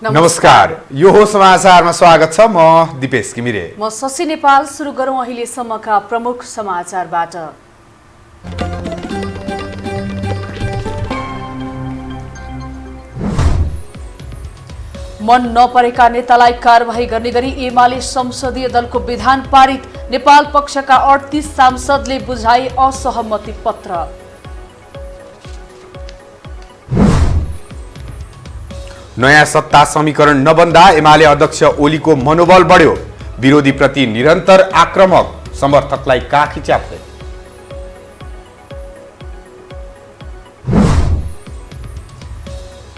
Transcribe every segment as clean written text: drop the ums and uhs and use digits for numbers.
नमस्कार, यो हो समाचारमा स्वागत छ। म दिपेश घिमिरे। म शशि नेपाल। सुरु गरौँ अहिलेसम्मका प्रमुख समाचारबाट। मन नपरेका नेतालाई कारबाही गर्ने गरी एमाले संसदीय दलको विधान पारित। नेपाल पक्षका 38 सांसदले बुझाए असहमति पत्र। नयाँ सत्ता समीकरण नबन्दा एमाले अध्यक्ष ओलीको मनोबल बढ्यो। विरोधीप्रति निरन्तर आक्रामक, समर्थकलाई काखी च्याप्दै।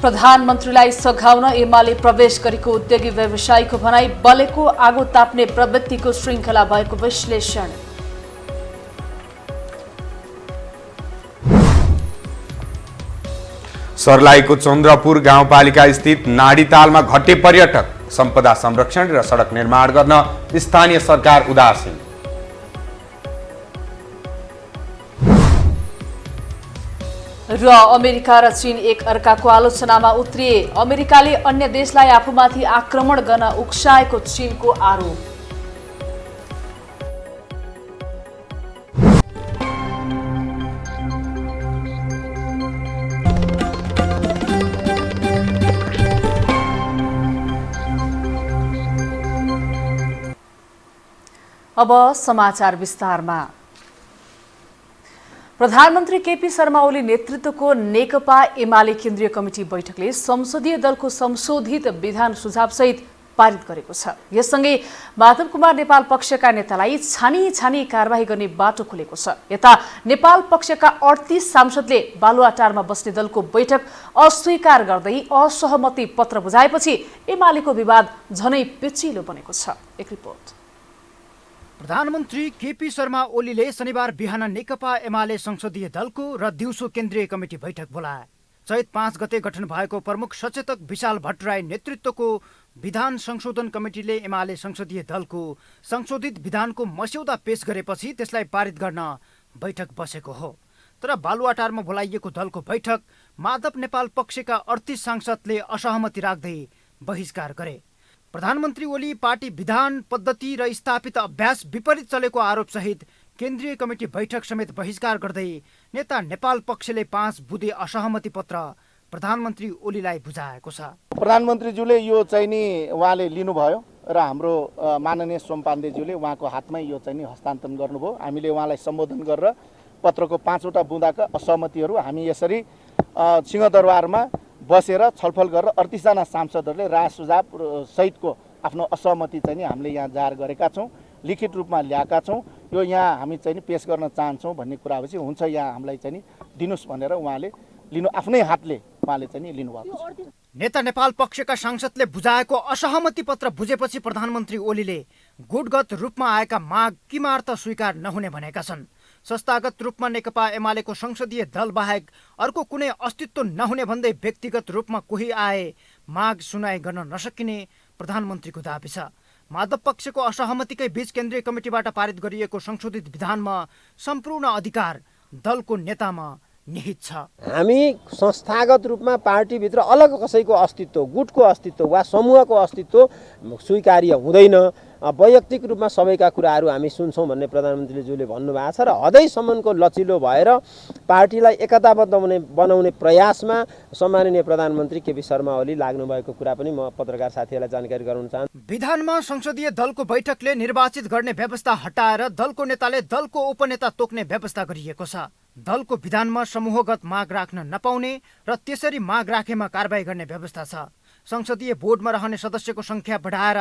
प्रधानमन्त्रीलाई सघाउन एमाले प्रवेश गरेको उद्योगी व्यवसायीको भनाई। बलेको आगो ताप्ने प्रवृत्तिको श्रृङ्खला भएको विश्लेषण। सर्लाहीको चन्द्रपुर गाउँपालिका स्थित नाडीतालमा घटे पर्यटक। सम्पदा संरक्षण र सडक निर्माण गर्न स्थानीय सरकार उदासीन। र अमेरिका र चीन एक अर्काको आलोचनामा उत्रिए। अमेरिकाले अन्य देशलाई आफूमाथि आक्रमण गर्न उक्साएको चीनको आरोप। अब समाचार विस्तारमा। प्रधानमन्त्री केपी शर्मा ओली नेतृत्वको नेकपा एमाले केन्द्रीय कमिटी बैठकले संसदीय दलको संशोधित विधान सुझावसहित पारित गरेको छ। यससँगै माधव कुमार नेपाल पक्षका नेतालाई छानी कारबाही गर्ने बाटो खुलेको छ। यता नेपाल पक्षका 38 सांसदले बालुवाटारमा बस्ने दलको बैठक अस्वीकार गर्दै असहमति पत्र बुझाएपछि एमालेको विवाद झनै पेचिलो बनेको छ। एक रिपोर्ट। प्रधानमन्त्री केपी शर्मा ओलीले शनिबार बिहान नेकपा एमाले संसदीय दलको र दिउँसो केन्द्रीय कमिटी बैठक बोलाए। चैत 5 गते गठन भएको प्रमुख सचेतक विशाल भट्टराई नेतृत्वको विधान संशोधन कमिटीले एमाले संसदीय दलको संशोधित विधानको मस्यौदा पेश गरेपछि त्यसलाई पारित गर्न बैठक बसेको हो। तर बालुवाटारमा बोलाइएको दलको बैठक माधव नेपाल पक्षका 38 सांसदले असहमति राख्दै बहिष्कार गरे। प्रधानमन्त्री ओली पार्टी विधान पद्धति र स्थापित अभ्यास विपरीत चलेको आरोप सहित केन्द्रीय कमिटी बैठक समेत बहिष्कार गर्दै नेता नेपाल पक्षले 5 बुँदे असहमति पत्र प्रधानमन्त्री ओलीलाई बुझाएको छ। प्रधानमन्त्रीज्यूले यो चाहिँ नि उहाँले लिनुभयो र हाम्रो माननीय सोमपाण्डेज्यूले उहाँको हातमै यो चाहिँ नि हस्तान्तरण गर्नुभयो। हामीले उहाँलाई सम्बोधन गरेर पत्रको 5 वटा बुँदाका असहमतिहरू हामी यसरी सिंहदरबारमा बसेर छलफल गरेर 38 जना सांसदहरूले राय सुझाव सहितको आफ्नो असहमति चाहिँ नि हामीले यहाँ जाहेर गरेका छौँ, लिखित रूपमा ल्याएका छौँ। यो यहाँ हामी चाहिँ नि पेश गर्न चाहन्छौँ भन्ने कुरा भएपछि हुन्छ यहाँ हामीलाई चाहिँ नि दिनुस् भनेर उहाँले आफ्नै हातले उहाँले चाहिँ नि लिनुभएको छ। नेता नेपाल पक्षका सांसदले बुझाएको असहमति पत्र बुझेपछि प्रधानमन्त्री ओलीले गुटगत रूपमा आएका माग किमार्थ स्वीकार नहुने भनेका छन्। संस्थागत रूपमा नेकपा एमालेको संसदीय दल बाहेक अर्को कुनै अस्तित्व नहुने भन्दै व्यक्तिगत रूपमा कोही आए माग सुनाइ गर्न नसकिने प्रधानमन्त्रीको दाबी छ। माधव पक्षको असहमतिकै बीच केन्द्रीय कमिटीबाट पारित गरिएको संशोधित विधानमा सम्पूर्ण अधिकार दलको नेतामा निहित छ। हामी संस्थागत रूपमा पार्टीभित्र अलग कसैको अस्तित्व, गुटको अस्तित्व वा समूहको अस्तित्व स्वीकार्य हुँदैन। वैयक्तिक रूपमा सबैका कुराहरू हामी सुन्छौँ भन्ने प्रधानमन्त्रीज्यूले भन्नुभएको छ र हदैसम्मको लचिलो भएर पार्टीलाई एकताबद्ध बनाउने प्रयासमा सम्माननीय प्रधानमन्त्री केपी शर्मा ओली लाग्नु भएको कुरा पनि म पत्रकार साथीहरूलाई जानकारी गराउन चाहन्छु। विधानमा संसदीय दलको बैठकले निर्वाचित गर्ने व्यवस्था हटाएर दलको नेताले दलको उपनेता तोक्ने व्यवस्था गरिएको छ। दलको विधानमा समूहगत माग राख्न नपाउने र त्यसरी माग राखेमा कारबाही गर्ने व्यवस्था छ। संसदीय बोर्डमा रहने सदस्यको संख्या बढाएर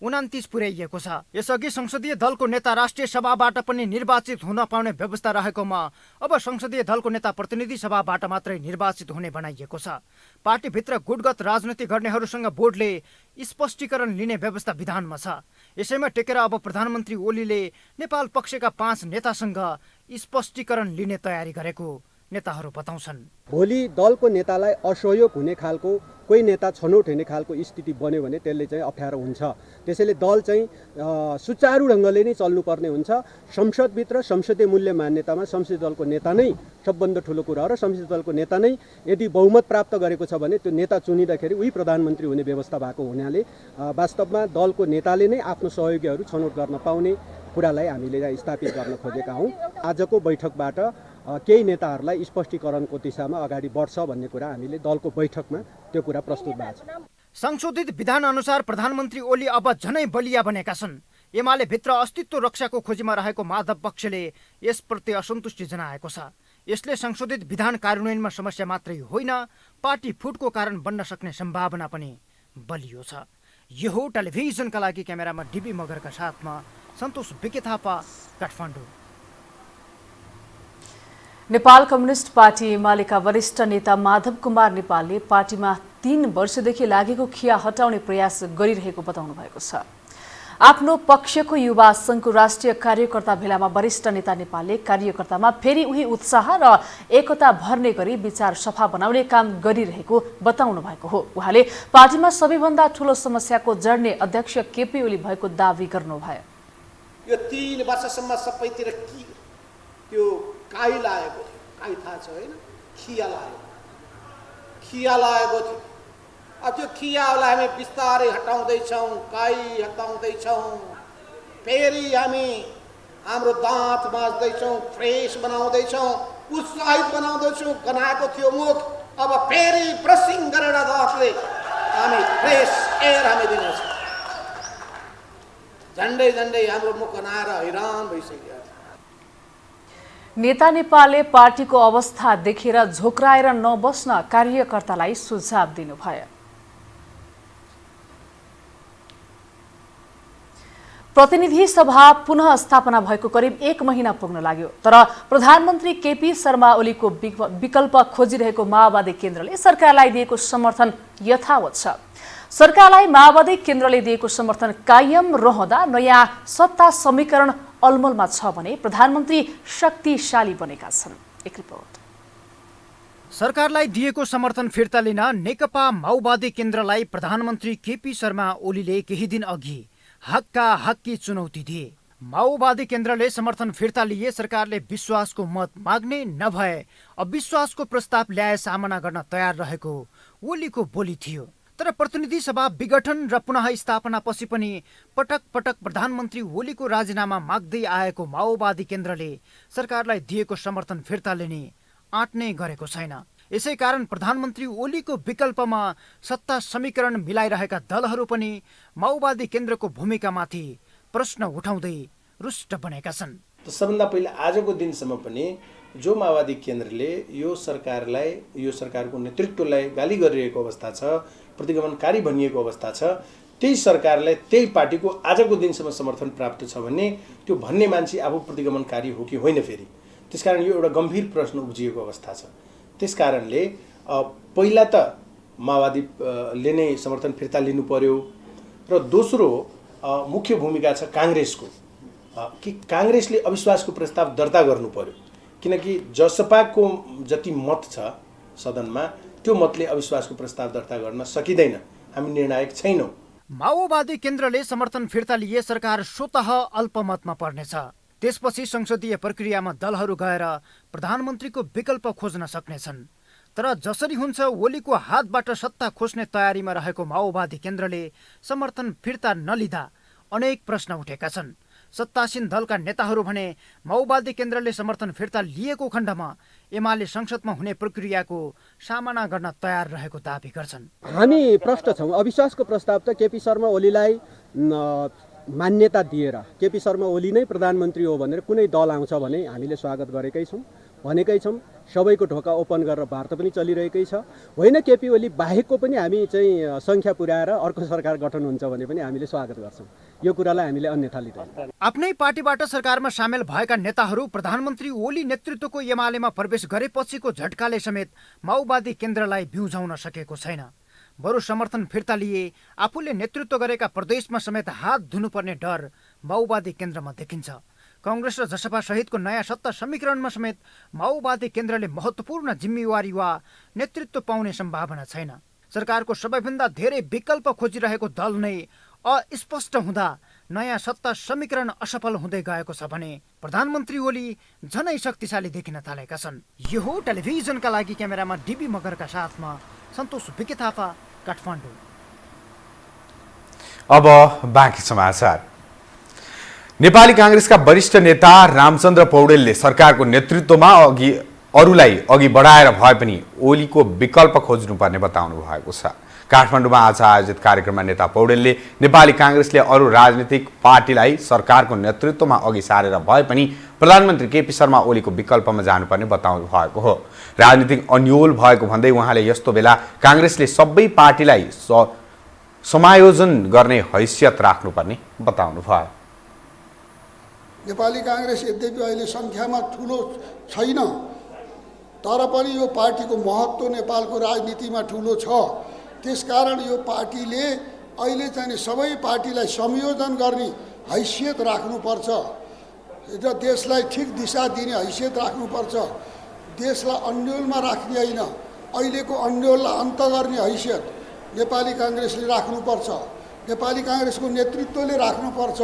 29 पुर्याइएको छ। यसअघि संसदीय दलको नेता राष्ट्रिय सभाबाट पनि निर्वाचित हुन पाउने व्यवस्था रहेकोमा अब संसदीय दलको नेता प्रतिनिधि सभाबाट मात्रै निर्वाचित हुने बनाइएको छ। पार्टीभित्र गुटगत राजनीति गर्नेहरूसँग बोर्डले स्पष्टीकरण लिने व्यवस्था विधानमा छ। यसैमा टेकेर अब प्रधानमन्त्री ओलीले नेपाल पक्षका 5 नेतासँग स्पष्टीकरण लिने तयारी गरेको नेताहरू बताउँछन्। भोलि दलको नेतालाई असहयोग हुने खालको कोही नेता छनौट हुने खालको स्थिति बन्यो भने त्यसले चाहिँ अप्ठ्यारो हुन्छ। त्यसैले दल चाहिँ सुचारू ढङ्गले नै चल्नुपर्ने हुन्छ। संसदभित्र संसदीय मूल्य मान्यतामा संसदीय दलको नेता नै सबभन्दा ठुलो कुरा हो र संसदीय दलको नेता नै यदि बहुमत प्राप्त गरेको छ भने त्यो नेता चुनिँदाखेरि उही प्रधानमन्त्री हुने व्यवस्था भएको हुनाले वास्तवमा दलको नेताले नै आफ्नो सहयोगीहरू छनौट गर्न पाउने कुरालाई हामीले स्थापित गर्न खोजेका हौँ। आजको बैठकबाट केही नेताहरूलाई स्पष्टीकरणको दिशामा अगाडि बढ्छ भन्ने कुरा हामीले दलको बैठकमा त्यो कुरा प्रस्तुत भएको छ। संशोधित विधान अनुसार प्रधानमन्त्री ओली अब झनै बलिया बनेका छन्। एमाले भित्र अस्तित्व रक्षाको खोजीमा रहेको माधव पक्षले यसप्रति असन्तुष्टि जनाएको छ। यसले संशोधित विधान कार्यान्वयनमा समस्या मात्रै होइन, पार्टी फुटको कारण बन्न सक्ने सम्भावना पनि बलियो छ। यो हो टेलिभिजनका लागि क्यामेरामा डिबी मगरका साथमा सन्तोष बिके थापा, काठमाडौँ। नेपाल कम्युनिस्ट पार्टी एमालेका वरिष्ठ नेता माधव कुमार नेपालले पार्टीमा 3 वर्षदेखि लागेको खिया हटाउने प्रयास गरिरहेको बताउनु भएको छ। आफ्नो पक्षको युवा संघको राष्ट्रिय कार्यकर्ता भेलामा वरिष्ठ नेता नेपालले कार्यकर्तामा फेरि उही उत्साह र एकता भर्ने गरी विचार सफा बनाउने काम गरिरहेको बताउनु भएको हो। उहाँले पार्टीमा सबैभन्दा ठूलो समस्याको जड्ने अध्यक्ष केपी ओली भएको दावी गर्नुभयो। यो 3 वर्षसम्म सबैतिर त्यो काई लागेको थियो, काई थाहा छ होइन, खिया लागेको थियो। अब त्यो खियालाई हामी बिस्तारै हटाउँदैछौँ, काई हटाउँदैछौँ, फेरि हामी हाम्रो दाँत माझ्दैछौँ, फ्रेस बनाउँदैछौँ, उत्साहित बनाउँदैछौँ। गनाएको थियो मुख, अब फेरि ब्रसिङ गरेर दाँतले हामी फ्रेस एयर हामी दिनेछौँ। झन्डै झन्डै हाम्रो मुख गनाएर हैरान भइसक्यो। नेता नेपालले पार्टीको अवस्था देखेर झोक्राएर नबस्न कार्यकर्तालाई सुझाव दिनुभयो। प्रतिनिधि सभा पुनः स्थापना भएको करिब 1 महिना पुग्न लाग्यो, तर प्रधानमन्त्री केपी शर्मा ओलीको विकल्प खोजिरहेको माओवादी केन्द्रले सरकारलाई दिएको समर्थन यथावत छ। सरकारलाई माओवादी केन्द्रले दिएको समर्थन कायम रहँदा नयाँ सत्ता समीकरण अलमलमा छ भने प्रधानमन्त्री शक्तिशाली बनेका छन्। एक रिपोर्ट। सरकारलाई दिएको समर्थन फिर्ता लिन नेकपा माओवादी केन्द्रलाई प्रधानमन्त्री केपी शर्मा ओलीले केही दिन अघि हक्की चुनौती दिए। माओवादी केन्द्रले समर्थन फिर्ता लिए सरकारले विश्वासको मत माग्ने नभए अविश्वासको प्रस्ताव ल्याए सामना गर्न तयार रहेको ओलीको बोली थियो। तर प्रतिनिधि सभा विघटन र पुनः स्थापनापछि पनि पटक पटक प्रधानमन्त्री ओलीको राजीनामा माग्दै आएको माओवादी केन्द्रले सरकारलाई दिएको समर्थन फिर्ता लिने आँट्ने गरेको छैन। यसै कारण प्रधानमन्त्री ओलीको विकल्पमा सत्ता समीकरण मिलाइरहेका दलहरू पनि माओवादी केन्द्रको भूमिकामाथि प्रश्न उठाउँदै रुष्ट बनेका छन्। सबभन्दा पहिला आजको दिनसम्म पनि जो माओवादी केन्द्रले यो सरकारको नेतृत्वलाई गाली गरिरहेको अवस्था छ, प्रतिगमनकारी भनिएको अवस्था छ, त्यही सरकारलाई त्यही पार्टीको आजको दिनसम्म समर्थन प्राप्त छ भने त्यो भन्ने मान्छे आफू प्रतिगमनकारी हो कि होइन फेरि। त्यसकारण यो एउटा गम्भीर प्रश्न उब्जिएको अवस्था छ। त्यसकारणले पहिला त माओवादीले नै समर्थन फिर्ता लिनु पर्यो र दोस्रो मुख्य भूमिका छ काङ्ग्रेसको कि काङ्ग्रेसले अविश्वासको प्रस्ताव दर्ता गर्नु पर्यो, किनकि जसपाको जति मत छ सदनमा त्यो मतले अविश्वासको प्रस्ताव दर्ता गर्न सकिँदैन। हामी निर्णायक छैनौँ। माओवादी केन्द्रले समर्थन फिर्ता लिए सरकार स्वतः अल्पमतमा पर्नेछ। त्यसपछि संसदीय प्रक्रियामा दलहरू गएर प्रधानमन्त्रीको विकल्प खोज्न सक्नेछन्। तर जसरी हुन्छ ओलीको हातबाट सत्ता खोज्ने तयारीमा रहेको माओवादी केन्द्रले समर्थन फिर्ता नलिँदा अनेक प्रश्न उठेका छन्। सत्तासीन दलका नेताहरू भने माओवादी केन्द्रले समर्थन फिर्ता लिएको खण्डमा एमाले संसदमा हुने प्रक्रियाको सामना गर्न तयार रहेको दावी गर्छन्। हामी प्रष्ट छौँ। अविश्वासको प्रस्ताव त केपी शर्मा ओलीलाई मान्यता दिएर केपी शर्मा ओली नै प्रधानमन्त्री हो भनेर कुनै दल आउँछ भने हामीले स्वागत गरेकै छौँ, भनेकै छौँ। सबैको ढोका ओपन गरेर वार्ता पनि चलिरहेकै छ। होइन केपी ओली बाहेकको पनि हामी चाहिँ सङ्ख्या पुर्याएर अर्को सरकार गठन हुन्छ भने पनि हामीले स्वागत गर्छौँ। यो कुरालाई हामीले अन्यथा लिँदैनौँ। आफ्नै पार्टीबाट सरकारमा सामेल भएका नेताहरू प्रधानमन्त्री ओली नेतृत्वको एमालेमा प्रवेश गरेपछिको झट्काले समेत माओवादी केन्द्रलाई बिउझाउन सकेको छैन। बरु समर्थन फिर्ता लिए आफूले नेतृत्व गरेका प्रदेशमा समेत हात धुनुपर्ने डर माओवादी केन्द्रमा देखिन्छ। काङ्ग्रेस र जसपा सहितको नयाँ सत्ता समीकरणमा समेत माओवादी केन्द्रले महत्त्वपूर्ण जिम्मेवारी वा नेतृत्व पाउने सम्भावना छैन। सरकारको सबैभन्दा धेरै विकल्प खोजिरहेको दल नै अस्पष्ट हुँदा नयाँ सत्ता समीकरण असफल हुँदै गएको छ भने प्रधानमन्त्री ओली झनै शक्तिशाली देखिन थालेका छन्। यो हो टेलिभिजनका लागि क्यामेरामा डिबी मगरका साथमा सन्तोष विके थापा, काठमाडौँ। अब बाँकी समाचार। नेपाली काङ्ग्रेसका वरिष्ठ नेता रामचन्द्र पौडेलले सरकारको नेतृत्वमा अरूलाई अघि बढाएर भए पनि ओलीको विकल्प खोज्नुपर्ने बताउनु भएको छ। काठमाडौँमा आज आयोजित कार्यक्रममा नेता पौडेलले नेपाली काङ्ग्रेसले अरू राजनीतिक पार्टीलाई सरकारको नेतृत्वमा अघि सारेर भए पनि प्रधानमन्त्री केपी शर्मा ओलीको विकल्पमा जानुपर्ने बताउनु भएको हो। राजनीतिक अन्योल भएको भन्दै उहाँले यस्तो बेला काङ्ग्रेसले सबै पार्टीलाई समायोजन गर्ने हैसियत राख्नुपर्ने बताउनु भयो। नेपाली काङ्ग्रेस यद्यपि अहिले सङ्ख्यामा ठुलो छैन, तर पनि यो पार्टीको महत्त्व नेपालको राजनीतिमा ठुलो छ। त्यसकारण यो पार्टीले अहिले चाहिँ सबै पार्टीलाई संयोजन गर्ने हैसियत राख्नुपर्छ र देशलाई ठिक दिशा दिने हैसियत राख्नुपर्छ। देशलाई अन्योलमा राख्ने होइन, अहिलेको अन्योललाई अन्त गर्ने हैसियत नेपाली काङ्ग्रेसले राख्नुपर्छ। नेपाली काङ्ग्रेसको नेतृत्वले राख्नुपर्छ।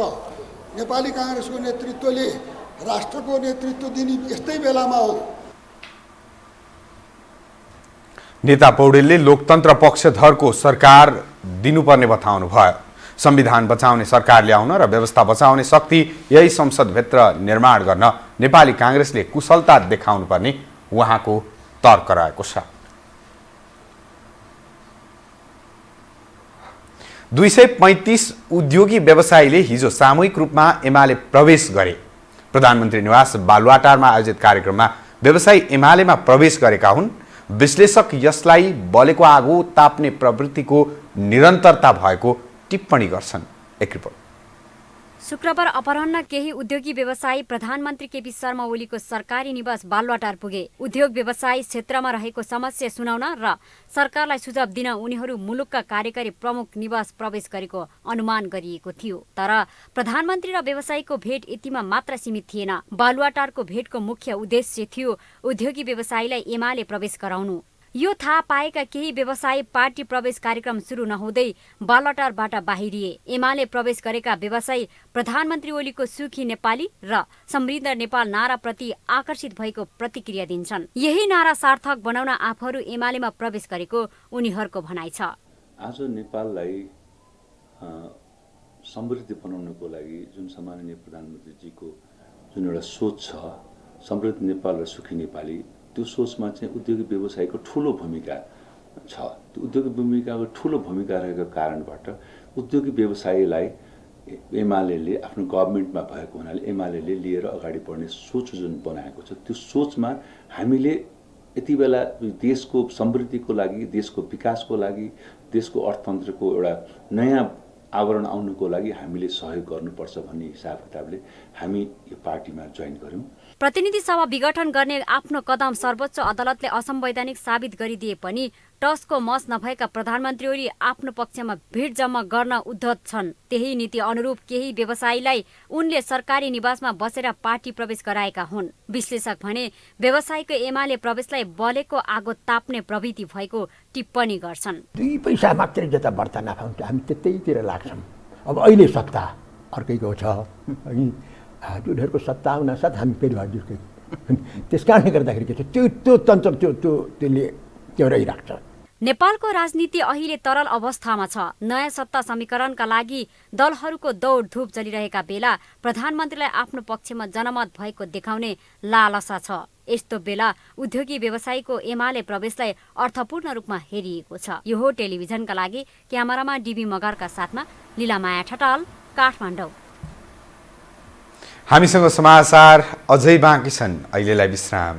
नेपाली काङ्ग्रेसको नेतृत्वले राष्ट्रको नेतृत्व दिने यस्तै बेलामा हो। नेता पौडेलले लोकतन्त्र पक्षधरको सरकार दिनुपर्ने बताउनु भयो। संविधान बचाउने सरकार ल्याउन र व्यवस्था बचाउने शक्ति यही संसदभित्र निर्माण गर्न नेपाली काङ्ग्रेसले कुशलता देखाउनुपर्ने उहाँको तर्क रहेको छ। 235 उद्योगी व्यवसायीले हिजो सामूहिक रूपमा एमाले प्रवेश गरे। प्रधानमन्त्री निवास बालुवाटारमा आयोजित कार्यक्रममा व्यवसायी एमालेमा प्रवेश गरेका हुन्। विश्लेषक यसलाई बलेको आगो ताप्ने प्रवृत्तिको निरन्तरता भएको टिप्पणी गर्छन्। एक रिपोर्ट। शुक्रबार अपराह्न केही उद्योगी व्यवसायी प्रधानमन्त्री केपी शर्मा ओलीको सरकारी निवास बालुवाटार पुगे। उद्योग व्यवसायी क्षेत्रमा रहेको समस्या सुनाउन र सरकारलाई सुझाव दिन उनीहरू मुलुकका कार्यकारी प्रमुख निवास प्रवेश गरेको अनुमान गरिएको थियो। तर प्रधानमन्त्री र व्यवसायीको भेट यतिमा मात्र सीमित थिएन। बालुवाटारको भेटको मुख्य उद्देश्य थियो उद्योगी व्यवसायीलाई एमाले प्रवेश गराउनु। यो थाहा पाएका केही व्यवसायी पार्टी प्रवेश कार्यक्रम सुरु नहुँदै बालुवाटारबाट बाहिरिए। एमाले प्रवेश गरेका व्यवसायी प्रधानमन्त्री ओलीको सुखी नेपाली र समृद्ध नेपाल नाराप्रति आकर्षित भएको प्रतिक्रिया दिन्छन्। यही नारा सार्थक बनाउन आफूहरू एमालेमा प्रवेश गरेको उनीहरूको भनाइ छ। आज नेपाललाई समृद्ध बनाउनको लागि जुन सम्माननीय प्रधानमन्त्रीजीको जुन एउटा सोच छ, समृद्ध नेपाल र सुखी नेपाली, त्यो सोचमा चाहिँ उद्योगी व्यवसायको ठुलो भूमिका छ। त्यो उद्योगी भूमिकाको ठुलो भूमिका रहेको कारणबाट उद्योगी व्यवसायीलाई एमालेले आफ्नो गभर्मेन्टमा भएको हुनाले एमालेले लिएर अगाडि बढ्ने सोच जुन बनाएको छ, त्यो सोचमा हामीले यति बेला देशको समृद्धिको लागि, देशको विकासको लागि, देशको अर्थतन्त्रको एउटा नयाँ आवरण आउनुको लागि हामीले सहयोग गर्नुपर्छ भन्ने हिसाब किताबले हामी यो पार्टीमा जोइन गर्यौं। प्रतिनिधि सभा विघटन गर्ने आफ्नो कदम सर्वोच्च अदालतले असंवैधानिक साबित गरिदिए पनि टसको मस नभएका प्रधानमन्त्री ओली आफ्नो पक्षमा भिड जम्मा गर्न उद्धत छन्। त्यही नीति अनुरूप केही व्यवसायीलाई उनले सरकारी निवासमा बसेर पार्टी प्रवेश गराएका हुन्। विश्लेषक भने व्यवसायीको एमाले प्रवेशलाई बलेको आगो ताप्ने प्रवृत्ति भएको टिप्पणी गर्छन्। 2 पैसा मात्रै जता बढ्ता नाफा हुन्छ हामी त्यतैतिर लाग्छौँ। अब अहिले सत्ता अर्कैको छ, उनीहरूको सत्ता हुनासाथ हामी फेरि हजुरकै। त्यस कारणले गर्दाखेरि के छ, त्यो तन्त्र त्यसले त्यो रहिराख्छ। नेपालको राजनीति अहिले तरल अवस्थामा छ। नयाँ सत्ता समीकरणका लागि दलहरूको दौडधुप चलिरहेका बेला प्रधानमन्त्रीलाई आफ्नो पक्षमा जनमत भएको देखाउने लालसा छ। यस्तो बेला उद्योगी व्यवसायीको एमाले प्रवेशलाई अर्थपूर्ण रूपमा हेरिएको छ। यो हो टेलिभिजनका लागि क्यामेरामा डिबी मगरका साथमा लीलामाया ठटाल, काठमाडौँ। हामीसँग समाचार अझै बाँकी छन्, अहिलेलाई विश्राम।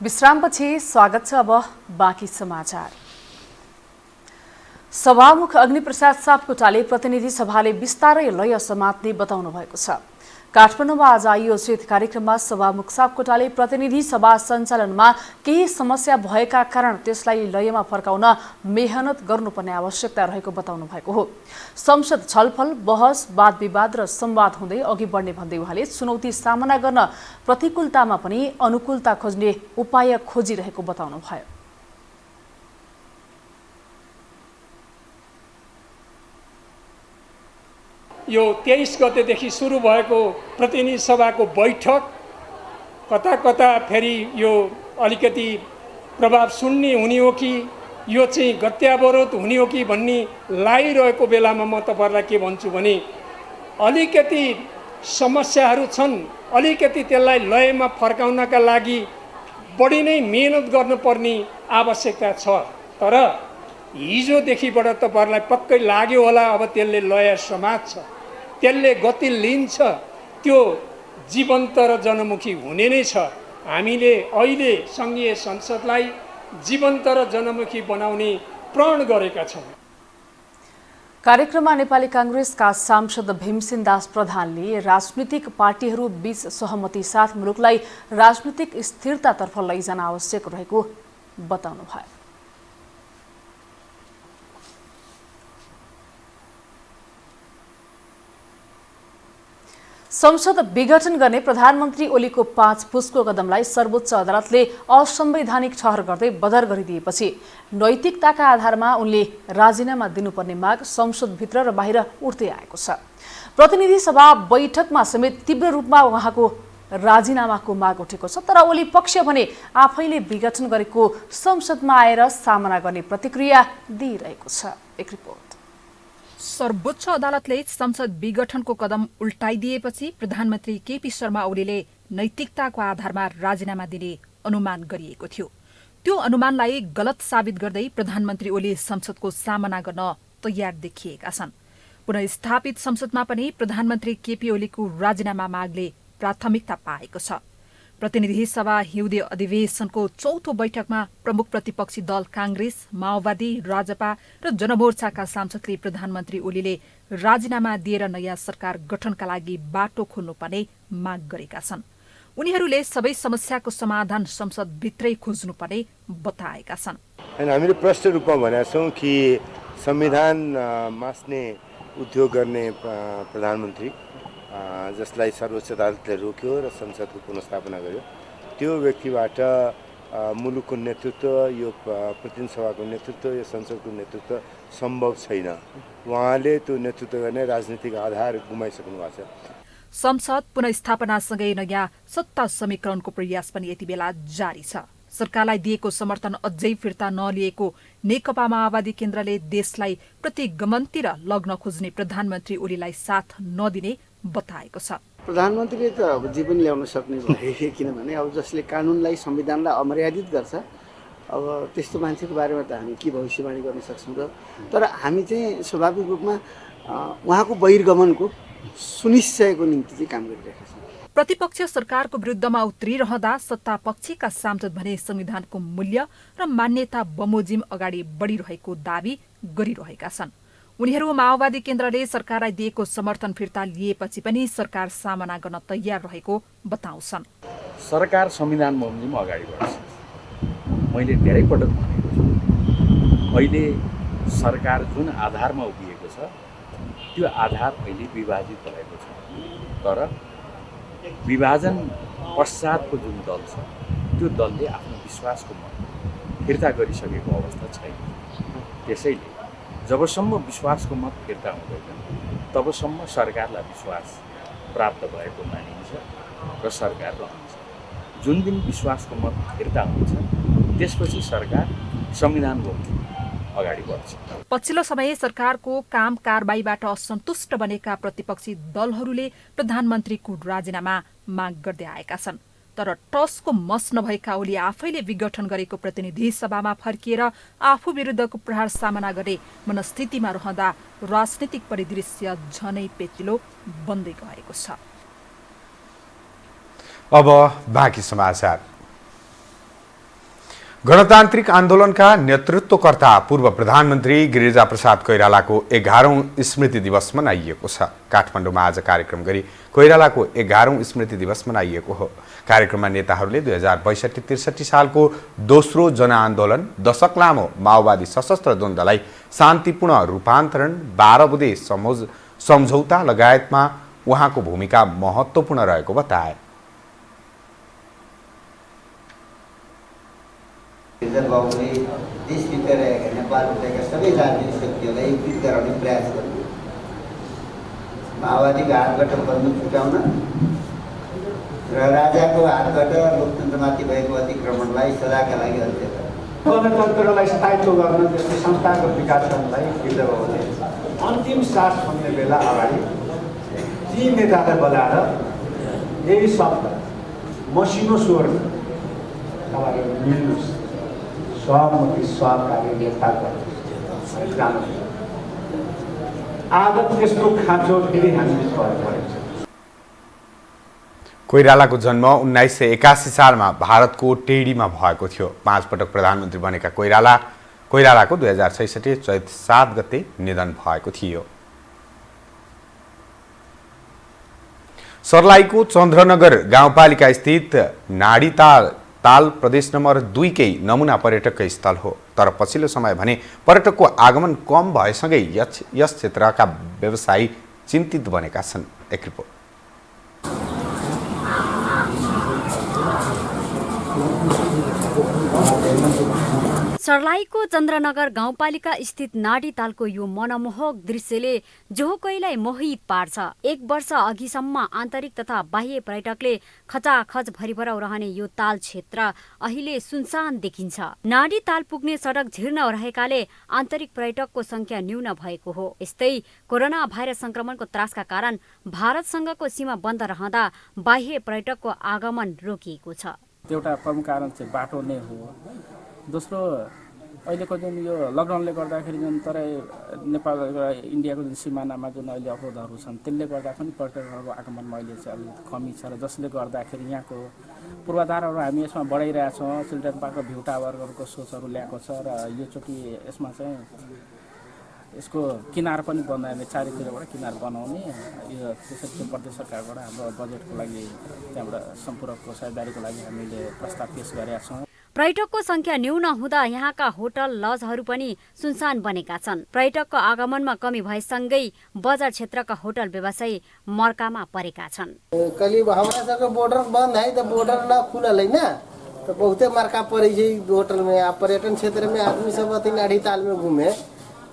विश्रामपछि स्वागत छ। अब बाँकी समाचार। सभामुख अग्निप्रसाद सापकोटाले प्रतिनिधि सभाले बिस्तारै लय समात्ने बताउनु भएको छ। काठमाडौँमा आज आयोजित कार्यक्रममा सभामुख सापकोटाले प्रतिनिधि सभा सञ्चालनमा केही समस्या भएका कारण त्यसलाई लयमा फर्काउन मेहनत गर्नुपर्ने आवश्यकता रहेको बताउनु भएको हो। संसद छलफल, बहस, वाद विवाद र संवाद हुँदै अघि बढ्ने भन्दै उहाँले चुनौती सामना गर्न प्रतिकूलतामा पनि अनुकूलता खोज्ने उपाय खोजिरहेको बताउनु भयो। यो 23 गतेदेखि सुरु भएको प्रतिनिधि सभाको बैठक कता कता फेरि यो अलिकति प्रभाव शून्य हुने हो कि यो चाहिँ गत्यावरोध हुने हो कि भन्ने लागिरहेको बेलामा म तपाईँहरूलाई के भन्छु भने अलिकति समस्याहरू छन्, अलिकति त्यसलाई लयमा फर्काउनका लागि बढी नै मेहनत गर्नुपर्ने आवश्यकता छ। तर हिजोदेखिबाट तपाईँहरूलाई पक्कै लाग्यो होला अब त्यसले लय समात्छ, त्यसले गति लिन्छ, त्यो जीवन्त र जनमुखी हुने नै छ। हामीले अहिले सङ्घीय संसदलाई जीवन्त र जनमुखी बनाउने प्रण गरेका छौँ। कार्यक्रममा नेपाली कांग्रेसका सांसद भीमसेन दास प्रधानले राजनीतिक पार्टीहरू बीच सहमति साथ मुलुकलाई राजनीतिक स्थिरतातर्फ लैजान आवश्यक रहेको बताउनु भयो। संसद विघटन गर्ने प्रधानमन्त्री ओलीको 5 पुसको कदमलाई सर्वोच्च अदालतले असंवैधानिक ठहर गर्दै बदर गरिदिएपछि नैतिकताका आधारमा उनले राजीनामा दिनुपर्ने माग संसदभित्र र बाहिर उठ्दै आएको छ। प्रतिनिधि सभा बैठकमा समेत तीव्र रूपमा उहाँको राजीनामाको माग उठेको छ। तर ओली पक्ष भने आफैले विघटन गरेको संसदमा आएर सामना गर्ने प्रतिक्रिया दिइरहेको छ। एक रिपोर्ट। सर्वोच्च अदालतले संसद विघटनको कदम उल्टाइदिएपछि प्रधानमन्त्री केपी शर्मा ओलीले नैतिकताको आधारमा राजीनामा दिने अनुमान गरिएको थियो। त्यो अनुमानलाई गलत साबित गर्दै प्रधानमन्त्री ओली संसदको सामना गर्न तयार देखिएका छन्। पुनर्स्थापित संसदमा पनि प्रधानमन्त्री केपी ओलीको राजीनामा मागले प्राथमिकता पाएको छ। प्रतिनिधि सभा हिउँदे अधिवेशनको चौथो बैठकमा प्रमुख प्रतिपक्षी दल कांग्रेस, माओवादी, राजपा र जनमोर्चाका सांसदले प्रधानमन्त्री ओलीले राजीनामा दिएर नयाँ सरकार गठनका लागि बाटो खोल्नुपर्ने माग गरेका छन्। उनीहरूले सबै समस्याको समाधान संसदभित्रै खोज्नुपर्ने बताएका छन्। हामीले प्रष्ट रूपमा भनेका छौँ कि संविधान मास्ने उद्योग गर्ने प्रधानमन्त्री जसलाई सर्वोच्च अदालतले रोक्यो र संसदको पुनर्स्थापना गर्यो, त्यो व्यक्तिबाट मुलुकको नेतृत्व, यो प्रतिनिधि सभाको नेतृत्व, यो संसदको नेतृत्व सम्भव छैन। उहाँले त्यो नेतृत्व गर्ने राजनीतिक आधार गुमाइसक्नु भएको छ। संसद पुनर्स्थापनासँगै नयाँ सत्ता समीकरणको प्रयास पनि यति बेला जारी छ। सरकारलाई दिएको समर्थन अझै फिर्ता नलिएको नेकपा माओवादी केन्द्रले देशलाई प्रतिगमनतिर लग्न खोज्ने प्रधानमन्त्री ओलीलाई साथ नदिने बताएको छ। प्रधानमन्त्रीले त अब जे पनि ल्याउन सक्ने भए, किनभने अब जसले कानुनलाई संविधानलाई अमर्यादित गर्छ, अब त्यस्तो मान्छेको बारेमा त हामी के भविष्यवाणी गर्न सक्छौँ र। तर हामी चाहिँ स्वाभाविक रूपमा उहाँको बहिर्गमनको सुनिश्चयको निम्ति चाहिँ काम गरिरहेका छौँ। प्रतिपक्ष सरकारको विरुद्धमा उत्रिरहँदा सत्ता पक्षका सांसद भने संविधानको मूल्य र मान्यता बमोजिम अगाडि बढिरहेको दावी गरिरहेका छन्। उनीहरू माओवादी केन्द्रले सरकारलाई दिएको समर्थन फिर्ता लिएपछि पनि सरकार सामना गर्न तयार रहेको बताउँछन्। सरकार संविधान बमोजिम अगाडि बढ्छ। मैले धेरै पटक भनेको छु, अहिले सरकार जुन आधारमा उभिएको छ त्यो आधार अहिले विभाजित भएको छ। तर विभाजन पश्चातको जुन दल छ त्यो दलले आफ्नो विश्वासको मत फिर्ता गरिसकेको अवस्था छैन। त्यसैले जबसम्म विश्वासको मत फिर्ता हुँदैन तबसम्म सरकारलाई विश्वास प्राप्त भएको मानिन्छ र सरकार रहन्छ। जुन दिन विश्वासको मत फिर्ता हुन्छ त्यसपछि सरकार संविधान बमोजिम अगाडि बढ्छ। पछिल्लो समय सरकारको काम कारबाहीबाट असन्तुष्ट बनेका प्रतिपक्षी दलहरूले प्रधानमन्त्रीको राजीनामा माग गर्दै आएका छन्। तर टसको मस नभएका ओली आफैले विघटन गरेको प्रतिनिधि सभामा फर्किएर आफू विरुद्धको प्रहार सामना गर्ने मनस्थितिमा रहँदा राजनीतिक परिदृश्य झनै पेचिलो बन्दै गएको छ। अब बाँकी समाचार। गणतान्त्रिक आन्दोलनका नेतृत्वकर्ता पूर्व प्रधानमन्त्री गिरिजाप्रसाद कोइरालाको 11औं स्मृति दिवस मनाइएको छ। काठमाडौँमा आज कार्यक्रम गरी कोइरालाको 11औं स्मृति दिवस मनाइएको हो। कार्यक्रममा नेताहरूले 2062-63 सालको दोस्रो जनआन्दोलन, दशक लामो माओवादी सशस्त्र द्वन्द्वलाई शान्तिपूर्ण रूपान्तरण, 12 बुँदे सम्झौता लगायतमा उहाँको भूमिका महत्त्वपूर्ण रहेको बताए। बाबुले देशभित्र रहेका नेपालभित्रका सबै राजनीतिक शक्तिहरूलाई एकजुट गराउने प्रयास गर्नु, माओवादीको हातबाट बन्नु छुटाउन र राजाको हातबाट लोकतन्त्रमाथि भएको अतिक्रमणलाई सदाका लागि अन्त्य गर्न, गणतन्त्रलाई स्थायित्व गर्न जस्तै संस्थाको विकास गर्नलाई गिरिजाबाबुले अन्तिम सास छोड्ने बेला अगाडि ती नेतालाई बोलाएर यही शब्द मसिनो स्वरमा तपाईँहरू मिल्नुहोस्, सहमति सहकारी निर्धार गर्नु। आज त्यस्तो खाँचो फेरि हामी परेको छ। कोइरालाको जन्म 1981 सालमा भारतको टेडीमा भएको थियो। 5 पटक प्रधानमन्त्री बनेका कोइरालाको 2066 चैत 7 गते निधन भएको थियो। सर्लाहीको चन्द्रनगर गाउँपालिका स्थित नाडीताल प्रदेश नम्बर 2 कै नमुना पर्यटक स्थल हो। तर पछिल्लो समय भने पर्यटकको आगमन कम भएसँगै यस क्षेत्रका व्यवसायी चिन्तित बनेका छन्। एक रिपोर्ट। सर्लाहीको चन्द्रनगर गाउँपालिका स्थित नाडीतालको यो मनमोहक दृश्यले जो कोहीलाई मोहित पार्छ। 1 वर्ष अघिसम्म आन्तरिक तथा बाह्य पर्यटकले खचाखच भरिभराउ रहने यो ताल क्षेत्र अहिले सुनसान देखिन्छ। नाडीताल पुग्ने सडक जीर्ण रहेकाले आन्तरिक पर्यटकको संख्या न्यून भएको हो। यस्तै कोरोना भाइरस संक्रमणको त्रासका कारण भारतसँगको सीमा बन्द रहँदा बाह्य पर्यटकको आगमन रोकिएको छ। एउटा प्रमुख कारण चाहिँ बाटो नै हो। दोस्रो, अहिलेको जुन यो लकडाउनले गर्दाखेरि जुन तराई नेपाल र इन्डियाको जुन सिमानामा जुन अहिले अवरोधहरू छन् त्यसले गर्दा पनि पर्यटकहरूको आगमनमा अहिले चाहिँ अलिक कमी छ र जसले गर्दाखेरि यहाँको पूर्वाधारहरू हामी यसमा बढाइरहेछौँ। चिल्ड्रेन पार्क र भ्यू टावरहरूको सोचहरू ल्याएको छ र योचोटि यसमा चाहिँ यसको किनार पनि बनाउने, चारैतिरबाट किनार बनाउने यो त्यसरी प्रदेश सरकारबाट हाम्रो बजेटको लागि त्यहाँबाट सम्पूरकको साझेदारीको लागि हामीले प्रस्ताव पेश गरेका छौँ। पर्यटकको संख्या न्यून हुँदा यहाँका होटल लजहरू पनि सुनसान बनेका छन्। पर्यटकको आगमनमा कमी भएसँगै बजार क्षेत्रका होटल व्यवसायी मर्कामा परेका छन्। करीब हमारा सबका बॉर्डर बंद है तो बॉर्डर ना खुलल है ना, तो बहुते मरका पड़े होटल में। आप पर्यटन क्षेत्र में आदमी सब अति नाडीताल में घूमे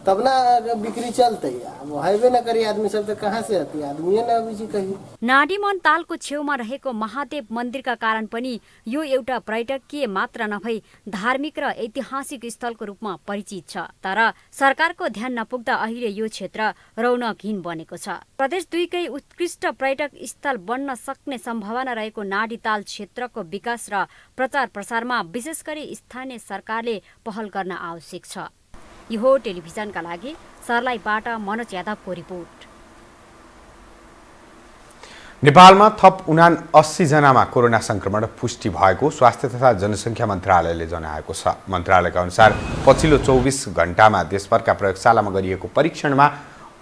तब ना बिक्री चलते। अब हाईवे न करी आदमी सब तो कहाँ से आती, आदमी न अभी कहीं। नाडीमन तालको छेउमा रहेको महादेव मन्दिरका कारण पनि यो एउटा पर्यटकीय मात्र नभई धार्मिक र ऐतिहासिक स्थलको रूपमा परिचित छ। तर सरकारको ध्यान नपुग्दा अहिले यो क्षेत्र रौनकहीन बनेको छ। प्रदेश 2 कै उत्कृष्ट पर्यटक स्थल बन्न सक्ने सम्भावना रहेको नाडीताल क्षेत्रको विकास र प्रचार प्रसारमा विशेष गरी स्थानीय सरकारले पहल गर्न आवश्यक छ। यो टेलिभिजनका लागि सर्लाहीबाट मनोज यादवको रिपोर्ट। नेपालमा थप 79 जनामा कोरोना संक्रमण पुष्टि भएको स्वास्थ्य तथा जनसङ्ख्या मन्त्रालयले जनाएको छ। मन्त्रालयका अनुसार पछिल्लो 24 घण्टामा देशभरका प्रयोगशालामा गरिएको परीक्षणमा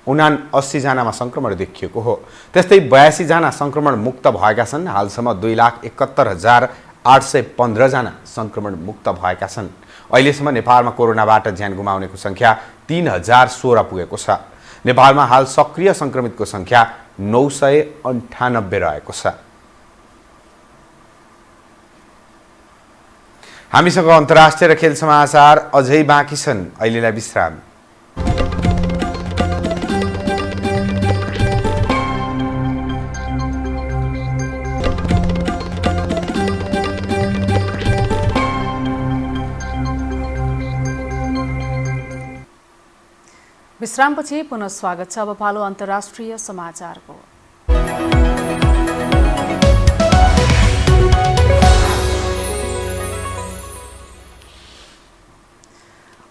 79 जनामा संक्रमण देखिएको हो। त्यस्तै 82 जना संक्रमण मुक्त भएका छन्। हालसम्म 2,71,815 जना संक्रमण मुक्त भएका छन्। अहिलेसम्म नेपालमा कोरोनाबाट ज्यान गुमाउनेको संख्या 3016 पुगेको छ। नेपालमा हाल सक्रिय संक्रमितको संख्या 998 रहेको छ। हामीसँग अन्तर्राष्ट्रिय र खेल समाचार अझै बाँकी छन्। अहिलेलाई विश्राम। विश्रामपछि पुनः स्वागत छ। अब पालो अन्तर्राष्ट्रिय समाचारको।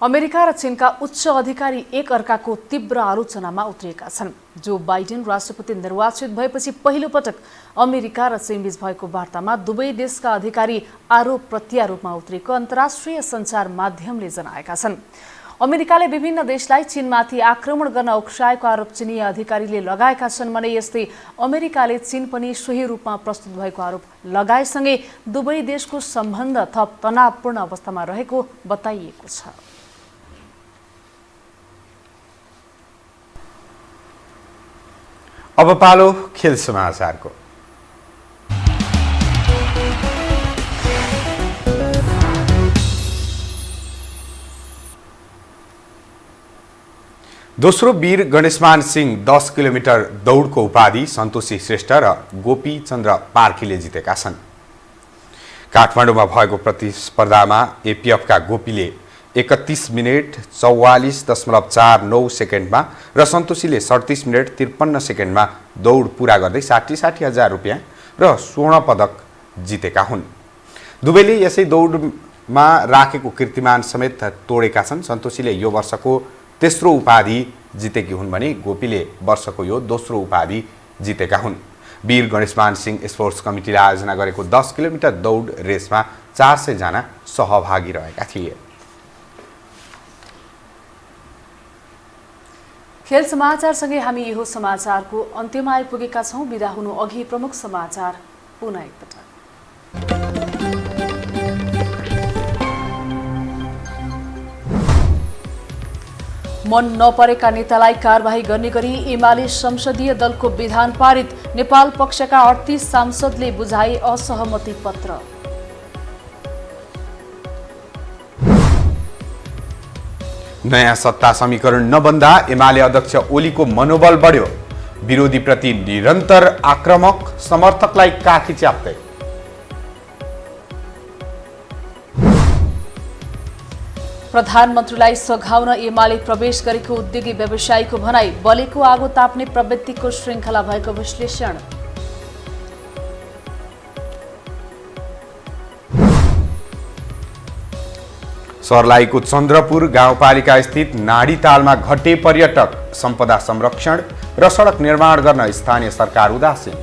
अमेरिका र चीनका उच्च अधिकारी एक अर्काको तीव्र आलोचनामा उत्रिएका छन्। जो बाइडेन राष्ट्रपति निर्वाचित भएपछि पहिलो पटक अमेरिका र चीनबीच भएको वार्तामा दुवै देशका अधिकारी आरोप प्रत्यारोपमा उत्रिएको अन्तर्राष्ट्रिय सञ्चार माध्यमले जनाएका छन्। अमेरिकाले विभिन्न देशलाई चीनमाथि आक्रमण गर्न उक्साएको आरोप चिनीय अधिकारीले लगाएका छन् भने यस्तै अमेरिकाले चीन पनि सोही रूपमा प्रस्तुत भएको आरोप लगाएसँगै दुवै देशको सम्बन्ध थप तनावपूर्ण अवस्थामा रहेको बताइएको छ। अब पालो खेल समाचारको। दोस्रो वीर गणेशमान सिंह 10 किलोमिटर दौडको उपाधि सन्तोषी श्रेष्ठ र गोपी चन्द्र पार्खीले जितेका छन्। काठमाडौँमा भएको प्रतिस्पर्धामा एपीएफका गोपीले 31 मिनेट 44.49 सेकेन्डमा र सन्तोषीले 37 मिनेट 53 सेकेन्डमा दौड पूरा गर्दै 60,000 रुपियाँ र स्वर्ण पदक जितेका हुन्। दुवैले यसै दौडमा राखेको कीर्तिमान समेत तोडेका छन्। सन्तोषीले यो वर्षको तेस्रो उपाधि जितेकी हुन् भने गोपीले वर्षको यो दोस्रो उपाधि जितेका हुन्। वीर गणेशमान सिंह स्पोर्ट्स कमिटीले आयोजना गरेको 10 किलोमिटर दौड रेसमा 400 जना सहभागी रहेका थिए। खेल समाचारसँगै हामी यो समाचारको अन्त्यमा आइपुगेका छौं। बिदा हुनु अघि प्रमुख समाचार पुनः एकपटक। मन नपरेका नेतालाई कारबाही गर्ने गरी एमाले संसदीय दलको विधान पारित। नेपाल पक्षका 38 सांसदले बुझाए असहमति पत्र। नयाँ सत्ता समीकरण नबन्दा एमाले अध्यक्ष ओलीको मनोबल बढ्यो। विरोधीप्रति निरन्तर आक्रामक, समर्थकलाई काखी च्याप्दै। प्रधानमन्त्रीलाई सघाउन एमाले प्रवेश गरेको उद्योगी व्यवसायीको भनाई। बलेको आगो ताप्ने प्रवृत्तिको श्रृङ्खला भएको विश्लेषण। सर्लाहीको चन्द्रपुर गाउँपालिका स्थित नाडी तालमा घटे पर्यटक। सम्पदा संरक्षण र सडक निर्माण गर्न स्थानीय सरकार उदासीन।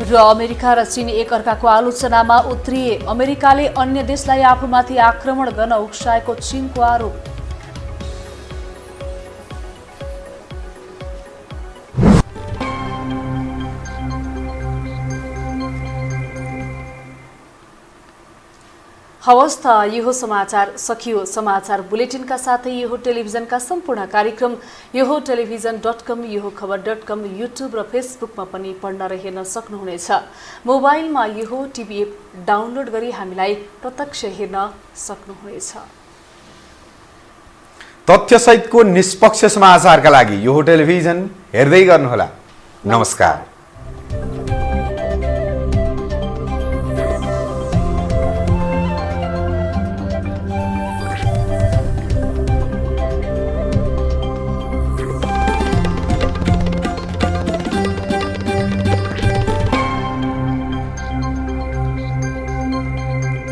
र अमेरिका र चीन एक अर्काको आलोचनामा उत्रिए। अमेरिकाले अन्य देशलाई आफूमाथि आक्रमण गर्न उक्साएको चीनको आरोप। हवस् त यो समाचार सकियो। समाचार बुलेटिनका साथै यो टेलिभिजनका सम्पूर्ण कार्यक्रम यो टेलिभिजन.com, यो खबर.com, युट्युब र फेसबुकमा पनि पढ्न र हेर्न सक्नुहुनेछ। मोबाइलमा यो टिभी एप डाउनलोड गरी हामीलाई प्रत्यक्ष हेर्न सक्नुहुनेछ। तथ्यसहितको निष्पक्ष समाचारका लागि यो टेलिभिजन हेर्दै गर्नुहोला। नमस्कार।